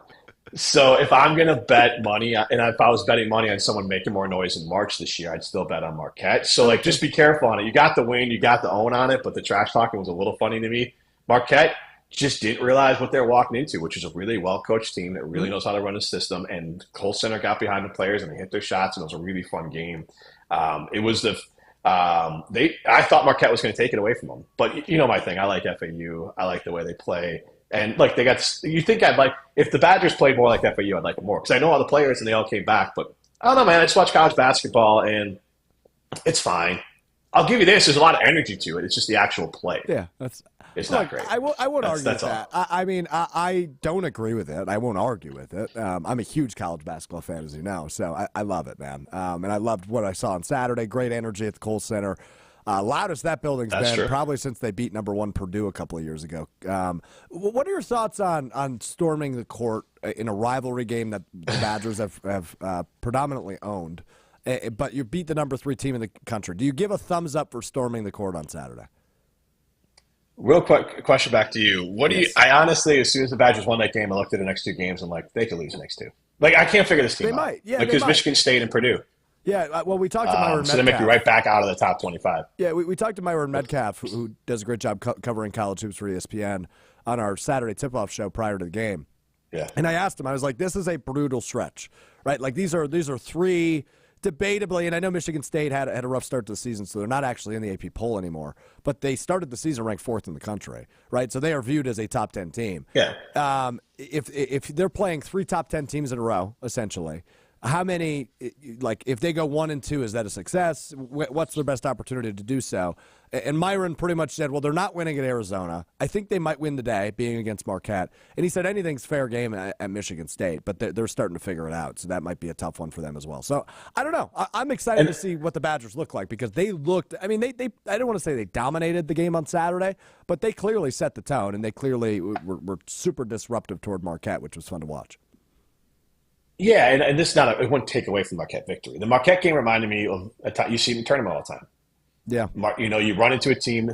So if I'm going to bet money, and if I was betting money on someone making more noise in March this year, I'd still bet on Marquette. So, like, just be careful on it. You got the win, you got the own on it, but the trash talking was a little funny to me. Marquette just didn't realize what they're walking into, which is a really well-coached team that really knows how to run a system. And Cole Center got behind the players and they hit their shots, and it was a really fun game. I thought Marquette was going to take it away from them, but you know my thing. I like FAU. I like the way they play, and like they got. You think I'd like if the Badgers played more like FAU, I'd like it more because I know all the players and they all came back. But I don't know, man. I just watch college basketball and it's fine. I'll give you this. There's a lot of energy to it. It's just the actual play. Yeah, it's not great. I won't argue with that. I mean, I don't agree with it. I won't argue with it. I'm a huge college basketball fan, as you know, so I love it, man. And I loved what I saw on Saturday. Great energy at the Kohl Center. Loudest that building's been probably since they beat number 1 Purdue a couple of years ago. What are your thoughts on storming the court in a rivalry game that the Badgers have predominantly owned? But you beat the number 3 team in the country. Do you give a thumbs up for storming the court on Saturday? Real quick question back to you. I honestly, as soon as the Badgers won that game, I looked at the next 2 games. I'm like, they could lose the next 2. Like, I can't figure this team out. They might. Yeah, because Michigan State and Purdue. Yeah, well, we talked to Myron Metcalf. So they make you right back out of the top 25. Yeah, we talked to Myron Metcalf, who does a great job covering college hoops for ESPN on our Saturday tip-off show prior to the game. Yeah. And I asked him, I was like, this is a brutal stretch, right? Like, these are 3 debatably, and I know Michigan State had a rough start to the season, so they're not actually in the AP poll anymore, but they started the season ranked 4th in the country, right? So they are viewed as a top 10 team. Yeah. If they're playing 3 top 10 teams in a row, essentially, how many, like, if they go 1 and 2, is that a success? What's their best opportunity to do so? And Myron pretty much said, well, they're not winning at Arizona. I think they might win today, being against Marquette. And he said anything's fair game at Michigan State, but they're starting to figure it out. So that might be a tough one for them as well. So I don't know. I'm excited to see what the Badgers look like because they looked, I mean, I don't want to say they dominated the game on Saturday, but they clearly set the tone and they clearly were super disruptive toward Marquette, which was fun to watch. Yeah, and this is not it wouldn't take away from Marquette victory. The Marquette game reminded me of a time you see in the tournament all the time. Yeah. You run into a team,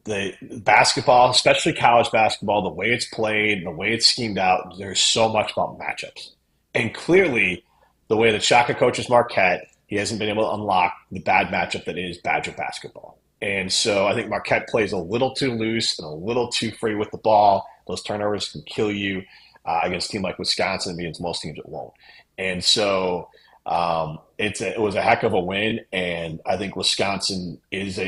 the basketball, especially college basketball, the way it's played, the way it's schemed out, there's so much about matchups. And clearly the way that Shaka coaches Marquette, he hasn't been able to unlock the bad matchup that is Badger basketball. And so I think Marquette plays a little too loose and a little too free with the ball. Those turnovers can kill you against a team like Wisconsin, and against most teams it won't. And so it was a heck of a win, and I think Wisconsin is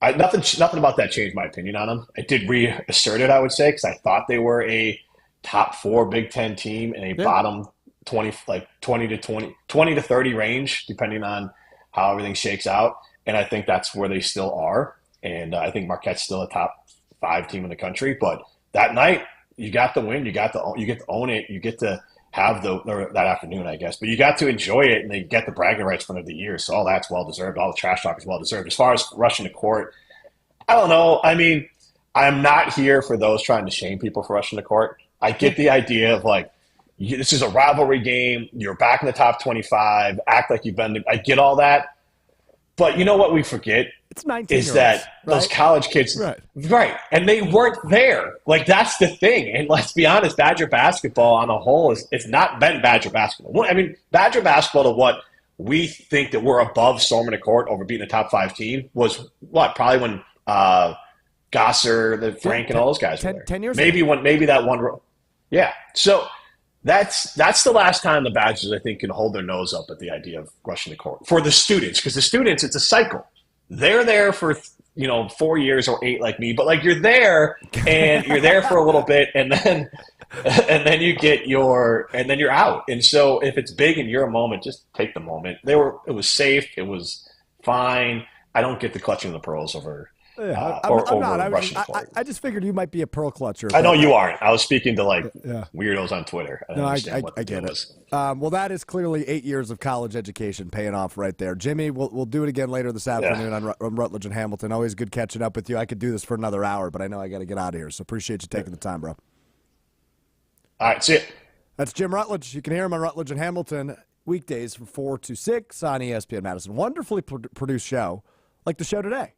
nothing about that changed my opinion on them. I did reassert it, I would say, because I thought they were a top 4 Big Ten team in a bottom 20 to 30 range, depending on how everything shakes out. And I think that's where they still are. And I think Marquette's still a top 5 team in the country. But that night, you got the win. You get to own it. You get to have that afternoon, I guess. But you got to enjoy it, and they get the bragging rights for the year. So all that's well-deserved. All the trash talk is well-deserved. As far as rushing the court, I don't know. I mean, I'm not here for those trying to shame people for rushing the court. I get the idea of, like, this is a rivalry game. You're back in the top 25. Act like you've been – I get all that. But you know what we forget? It's 19 is that those college kids – right. And they weren't there. Like, that's the thing. And let's be honest, Badger basketball on a whole it's not been Badger basketball. I mean, Badger basketball to what we think that we're above storming the court over beating a top 5 team was what? Probably when Gosser, Frank, and all those guys were there. 10 years ago. Maybe that one – yeah. So – That's the last time the Badgers, I think, can hold their nose up at the idea of rushing the court for the students, because the students, it's a cycle. They're there for 4 years or 8 like me, but like you're there and you're there for a little bit, and then you're out. And so if it's big and you're a moment, just take the moment. It was safe, it was fine. I don't get the clutching of the pearls over. Yeah, I'm not. I just figured you might be a pearl clutcher. I know you aren't. I was speaking to weirdos on Twitter. I get it. Well, that is clearly 8 years of college education paying off right there. Jimmy, we'll do it again later this afternoon on Rutledge and Hamilton. Always good catching up with you. I could do this for another hour, but I know I got to get out of here. So appreciate you taking the time, bro. All right, see you. That's Jim Rutledge. You can hear him on Rutledge and Hamilton weekdays from 4 to 6 on ESPN Madison. Wonderfully produced show, like the show today.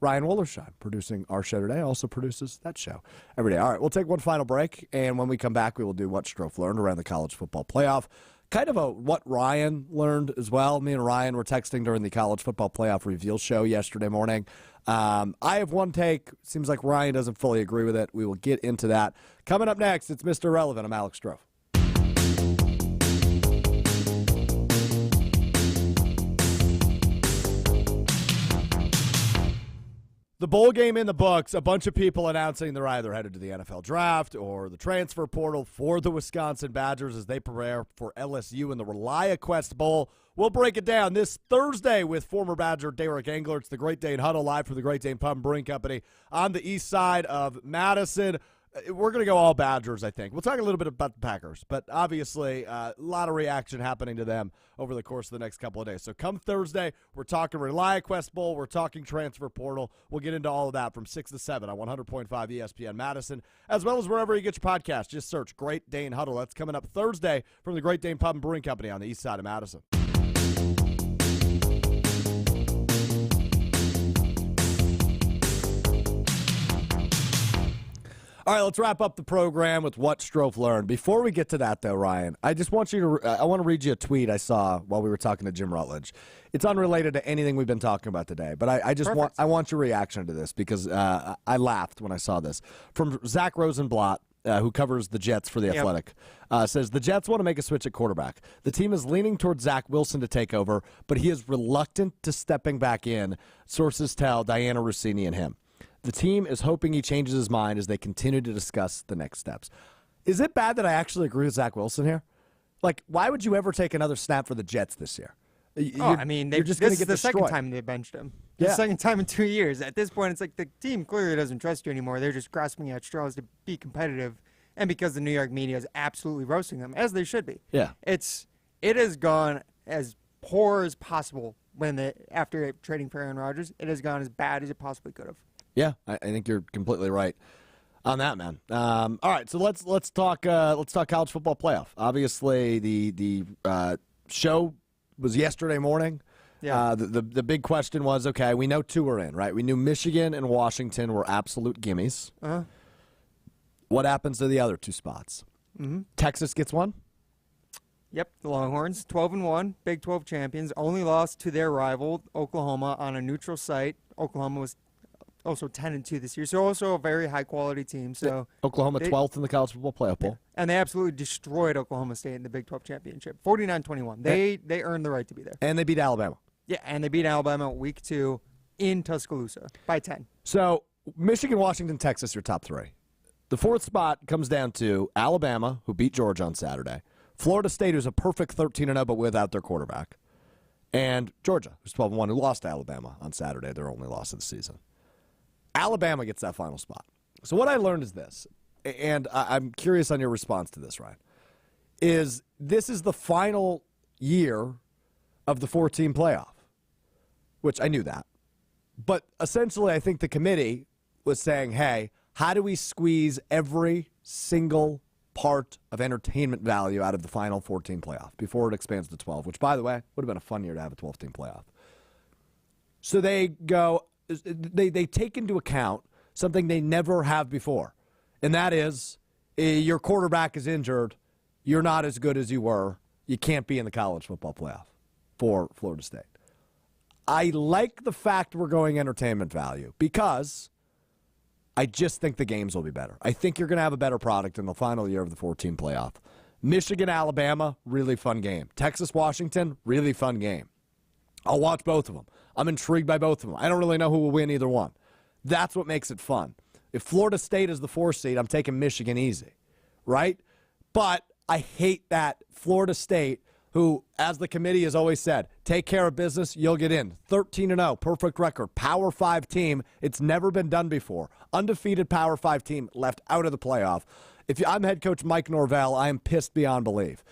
Ryan Wollersheim, producing our show today, also produces that show every day. All right, we'll take one final break, and when we come back, we will do what Strouf learned around the college football playoff. Kind of a what Ryan learned as well. Me and Ryan were texting during the college football playoff reveal show yesterday morning. I have one take. Seems like Ryan doesn't fully agree with it. We will get into that. Coming up next, it's Mr. Irrelevant. I'm Alex Strouf. The bowl game in the books, a bunch of people announcing they're either headed to the NFL draft or the transfer portal for the Wisconsin Badgers as they prepare for LSU in the ReliaQuest Bowl. We'll break it down this Thursday with former Badger Derek Engler. It's the Great Dane Huddle live from the Great Dane Pub and Brewing Company on the east side of Madison. We're going to go all Badgers, I think. We'll talk a little bit about the Packers, but obviously a lot of reaction happening to them over the course of the next couple of days. So come Thursday, we're talking ReliaQuest Bowl, we're talking transfer portal. We'll get into all of that from 6 to 7 on 100.5 ESPN Madison, as well as wherever you get your podcast. Just search Great Dane Huddle. That's coming up Thursday from the Great Dane Pub and Brewing Company on the east side of Madison. All right, let's wrap up the program with what Strouf learned. Before we get to that, though, Ryan, I just want you to I want to read you a tweet I saw while we were talking to Jim Rutledge. It's unrelated to anything we've been talking about today, but I want your reaction to this because I laughed when I saw this. From Zach Rosenblatt, who covers the Jets for The Athletic, says, the Jets want to make a switch at quarterback. The team is leaning towards Zach Wilson to take over, but he is reluctant to stepping back in, sources tell Diana Rossini and him. The team is hoping he changes his mind as they continue to discuss the next steps. Is it bad that I actually agree with Zach Wilson here? Like, why would you ever take another snap for the Jets this year? You're just going to get the second time they benched him. The second time in 2 years. At this point, it's like the team clearly doesn't trust you anymore. They're just grasping at straws to be competitive, and because the New York media is absolutely roasting them, as they should be. Yeah, it has gone as poor as possible after trading for Aaron Rodgers. It has gone as bad as it possibly could have. Yeah, I think you're completely right on that, man. All right, so let's talk college football playoff. Obviously, the show was yesterday morning. Yeah. The big question was, okay, we know 2 are in, right? We knew Michigan and Washington were absolute gimmies. Uh-huh. What happens to the other 2 spots? Mm-hmm. Texas gets one? Yep, the Longhorns, 12-1, Big 12 champions, only lost to their rival, Oklahoma, on a neutral site. Oklahoma was also 10-2 this year, so also a very high-quality team. So Oklahoma 12th in the college football playoff poll. And they absolutely destroyed Oklahoma State in the Big 12 championship, 49-21. They earned the right to be there. And they beat Alabama. Yeah, and they beat Alabama week 2 in Tuscaloosa by 10. So Michigan, Washington, Texas, your top 3. The 4th spot comes down to Alabama, who beat Georgia on Saturday, Florida State, who's a perfect 13-0 but without their quarterback, and Georgia, who's 12-1, who lost to Alabama on Saturday, their only loss of the season. Alabama gets that final spot. So what I learned is this, and I'm curious on your response to this, Ryan, is this is the final year of the 4-team playoff, which I knew that. But essentially, I think the committee was saying, hey, how do we squeeze every single part of entertainment value out of the final 14 playoff before it expands to 12, which, by the way, would have been a fun year to have a 12-team playoff. So they go, they take into account something they never have before, and that is your quarterback is injured, you're not as good as you were, you can't be in the college football playoff for Florida State. I like the fact we're going entertainment value because I just think the games will be better. I think you're going to have a better product in the final year of the 14 playoff. Michigan, Alabama, really fun game. Texas, Washington, really fun game. I'll watch both of them. I'm intrigued by both of them. I don't really know who will win either one. That's what makes it fun. If Florida State is the 4 seed, I'm taking Michigan easy, right? But I hate that Florida State, who, as the committee has always said, take care of business, you'll get in. 13-0, perfect record, Power 5 team. It's never been done before. Undefeated Power 5 team left out of the playoff. If I'm head coach Mike Norvell, I am pissed beyond belief.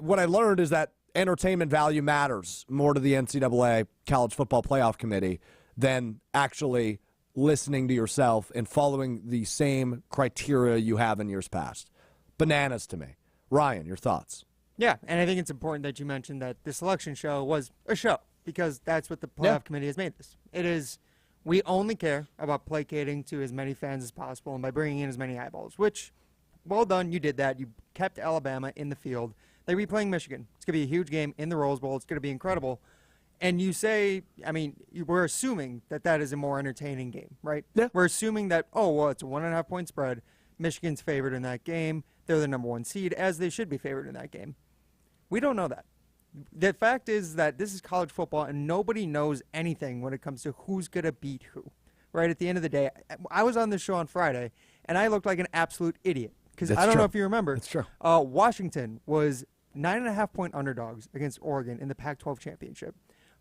What I learned is that entertainment value matters more to the NCAA College Football Playoff Committee than actually listening to yourself and following the same criteria you have in years past. Bananas to me. Ryan, your thoughts? Yeah, and I think it's important that you mentioned that the selection show was a show because that's what the playoff committee has made this. It is, we only care about placating to as many fans as possible and by bringing in as many eyeballs, which, well done, you did that. You kept Alabama in the field. They're replaying Michigan. It's going to be a huge game in the Rose Bowl. It's going to be incredible. And you say, I mean, we're assuming that that is a more entertaining game, right? Yeah. We're assuming that, oh, well, it's a 1.5 point spread. Michigan's favored in that game. They're the number 1 seed, as they should be favored in that game. We don't know that. The fact is that this is college football, and nobody knows anything when it comes to who's going to beat who. Right? At the end of the day, I was on this show on Friday, and I looked like an absolute idiot. Because I don't know if you remember. That's true. Washington was 9.5 point underdogs against Oregon in the Pac-12 championship.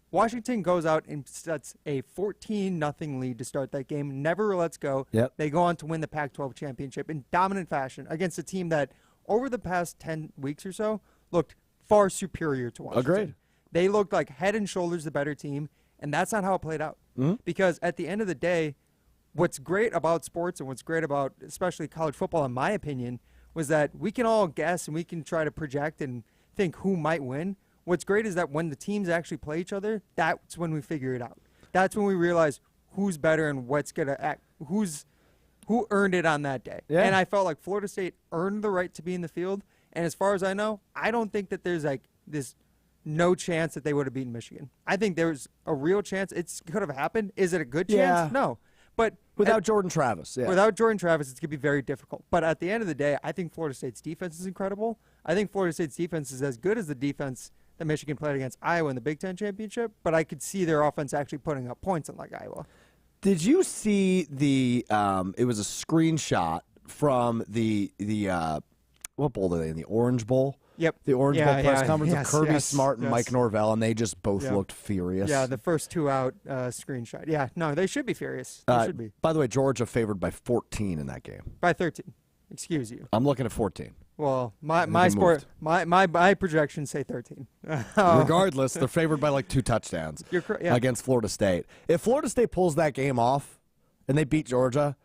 Washington goes out and sets a 14-0 lead to start that game. Never lets go. Yep. They go on to win the Pac-12 championship in dominant fashion against a team that, over the past 10 weeks or so, looked far superior to Washington. Agreed. They looked like head and shoulders the better team, and that's not how it played out. Mm-hmm. Because at the end of the day, what's great about sports and what's great about especially college football, in my opinion, was that we can all guess and we can try to project and think who might win. What's great is that when the teams actually play each other, that's when we figure it out. That's when we realize who's better and what's gonna act, who earned it on that day. Yeah. And I felt like Florida State earned the right to be in the field. And as far as I know, I don't think that there's like this no chance that they would have beaten Michigan. I think there's a real chance. It could have happened. Is it a good chance? Yeah. No. But without Jordan Travis, without Jordan Travis, it's going to be very difficult. But at the end of the day, I think Florida State's defense is incredible. I think Florida State's defense is as good as the defense that Michigan played against Iowa in the Big Ten championship. But I could see their offense actually putting up points unlike Iowa. Did you see the? It was a screenshot from the what bowl are they in? The Orange Bowl. Yep. The Orange Bowl press conference yes, of Kirby yes, Smart and yes. Mike Norvell, and they just both looked furious. Yeah, the first 2 out screenshot. Yeah, no, they should be furious. They should be. By the way, Georgia favored by 14 in that game. By 13. Excuse you. I'm looking at 14. Well, my projections say 13. Regardless, they're favored by like 2 touchdowns against Florida State. If Florida State pulls that game off and they beat Georgia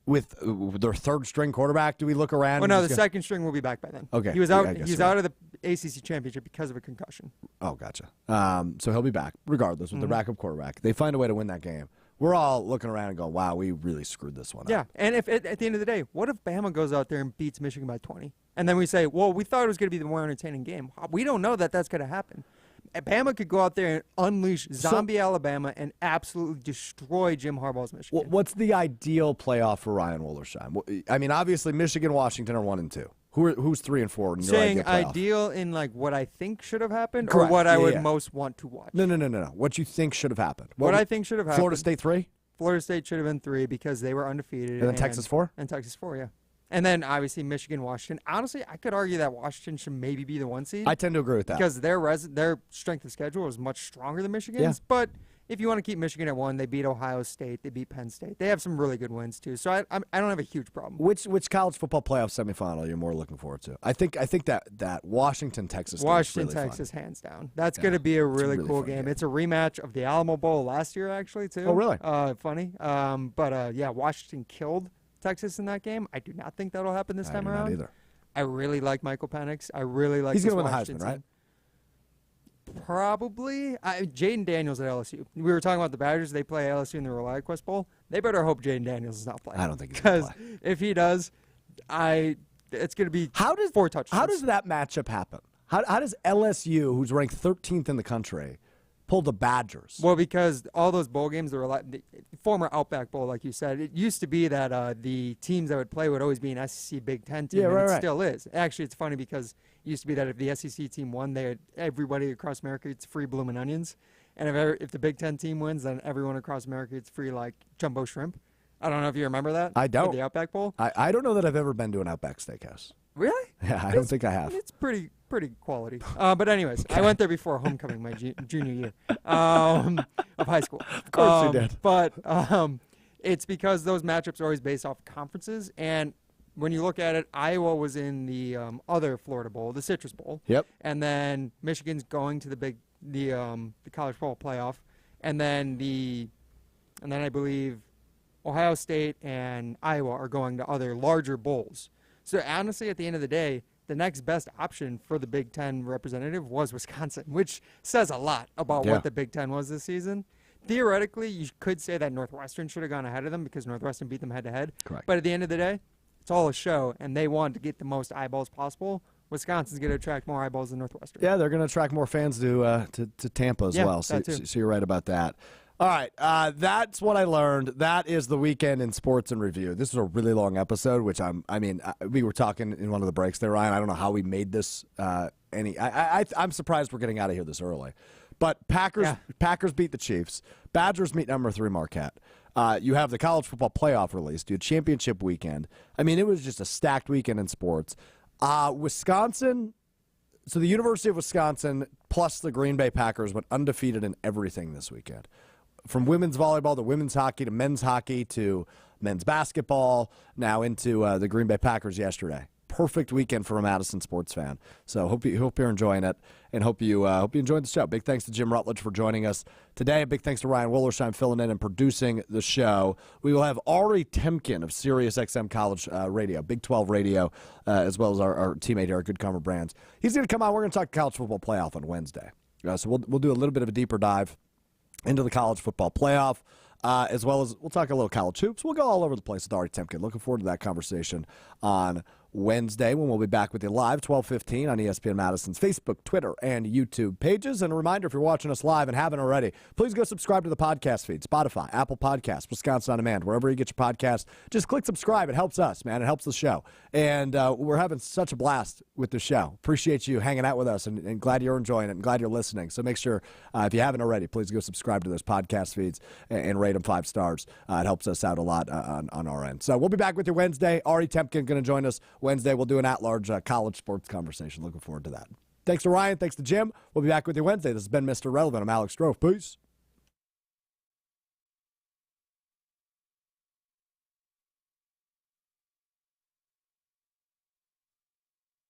with their 3rd string quarterback, do we look around? Well, no, the 2nd string will be back by then. Okay. He was out. He's out of the ACC championship because of a concussion. Oh, gotcha. So he'll be back regardless with the backup quarterback. They find a way to win that game. we're all looking around and going, wow, we really screwed this one up. Yeah, and if at the end of the day, what if Bama goes out there and beats Michigan by 20? And then we say, well, we thought it was going to be the more entertaining game. We don't know that that's going to happen. Bama could go out there and unleash zombie Alabama and absolutely destroy Jim Harbaugh's Michigan. What's the ideal playoff for Ryan Wollersheim? I mean, obviously, Michigan, Washington are 1 and 2. Who's 3 and 4? In Saying your ideal in like what I think should have happened, Correct. or what I would most want to watch. No. What you think should have happened? What I think should have happened. Florida State 3. Florida State should have been 3 because they were undefeated. And then Texas 4. And Texas 4, yeah. And then obviously Michigan, Washington. Honestly, I could argue that Washington should maybe be the 1 seed. I tend to agree with that because their strength of schedule is much stronger than Michigan's. Yeah. But if you want to keep Michigan at 1, they beat Ohio State, they beat Penn State. They have some really good wins too. So I don't have a huge problem. Which college football playoff semifinal you're more looking forward to? I think that Washington Texas. Washington really Texas, fun. hands down. That's going to be a really cool game. It's a rematch of the Alamo Bowl last year, actually too. Oh, really? Funny. But Washington killed Texas in that game. I do not think that'll happen this time around. Not either. I really like Michael Penix. I really like. He's going to win the Heisman, right? Probably. Jaden Daniels at LSU. We were talking about the Badgers. They play LSU in the ReliaQuest Bowl. They better hope Jaden Daniels is not playing. I don't think he's going to play. Because if he does, it's going to be 4 touchdowns. How does that matchup happen? How does LSU, who's ranked 13th in the country, pull the Badgers? Well, because all those bowl games, the former Outback Bowl, like you said, it used to be that the teams that would play would always be an SEC Big Ten team, and it still is. Actually, it's funny because it used to be that if the SEC team won, everybody across America gets free bloomin' onions, and if the Big Ten team wins, then everyone across America gets free like jumbo shrimp. I don't know if you remember that. I don't. The Outback Bowl. I don't know that I've ever been to an Outback Steakhouse. Really? Yeah, I don't think I have. It's pretty quality. But anyways, I went there before homecoming my junior year of high school. Of course you did. But it's because those matchups are always based off conferences. And when you look at it, Iowa was in the other Florida Bowl, the Citrus Bowl. Yep. And then Michigan's going to the college football playoff. And then I believe Ohio State and Iowa are going to other larger bowls. So honestly, at the end of the day, the next best option for the Big Ten representative was Wisconsin, which says a lot about what the Big Ten was this season. Theoretically, you could say that Northwestern should have gone ahead of them because Northwestern beat them head-to-head. Correct. But at the end of the day, it's all a show, and they wanted to get the most eyeballs possible. Wisconsin's going to attract more eyeballs than Northwestern. Yeah, they're going to attract more fans to Tampa as well. So you're right about that. All right, that's what I learned. That is the weekend in sports and review. This is a really long episode, which we were talking in one of the breaks there, Ryan. I don't know how we made this I'm surprised we're getting out of here this early. But Packers beat the Chiefs. Badgers meet number 3 Marquette. You have the college football playoff released. You had championship weekend. I mean, it was just a stacked weekend in sports. Wisconsin. So the University of Wisconsin plus the Green Bay Packers went undefeated in everything this weekend. From women's volleyball to women's hockey to men's hockey to men's basketball, now into the Green Bay Packers yesterday. Perfect weekend for a Madison sports fan. So hope you're enjoying it, and hope you enjoyed the show. Big thanks to Jim Rutledge for joining us today. Big thanks to Ryan Wollersheim filling in and producing the show. We will have Ari Temkin of SiriusXM College Radio, Big 12 Radio, as well as our teammate here at Good Comer Brands. He's going to come on. We're going to talk college football playoff on Wednesday. So we'll do a little bit of a deeper dive into the college football playoff, as well as we'll talk a little college hoops. We'll go all over the place with Ari Temkin. Looking forward to that conversation on Wednesday when we'll be back with you live, 12:15 on ESPN Madison's Facebook, Twitter, and YouTube pages. And a reminder, if you're watching us live and haven't already, please go subscribe to the podcast feed, Spotify, Apple Podcasts, Wisconsin On Demand, wherever you get your podcasts. Just click subscribe. It helps us, man. It helps the show. And we're having such a blast with the show. Appreciate you hanging out with us, and glad you're enjoying it and glad you're listening. So make sure, if you haven't already, please go subscribe to those podcast feeds and rate them 5 stars. It helps us out a lot on our end. So we'll be back with you Wednesday. Ari Temkin going to join us Wednesday. We'll do an at-large college sports conversation. Looking forward to that. Thanks to Ryan. Thanks to Jim. We'll be back with you Wednesday. This has been Mr. Relevant. I'm Alex Strouf. Peace.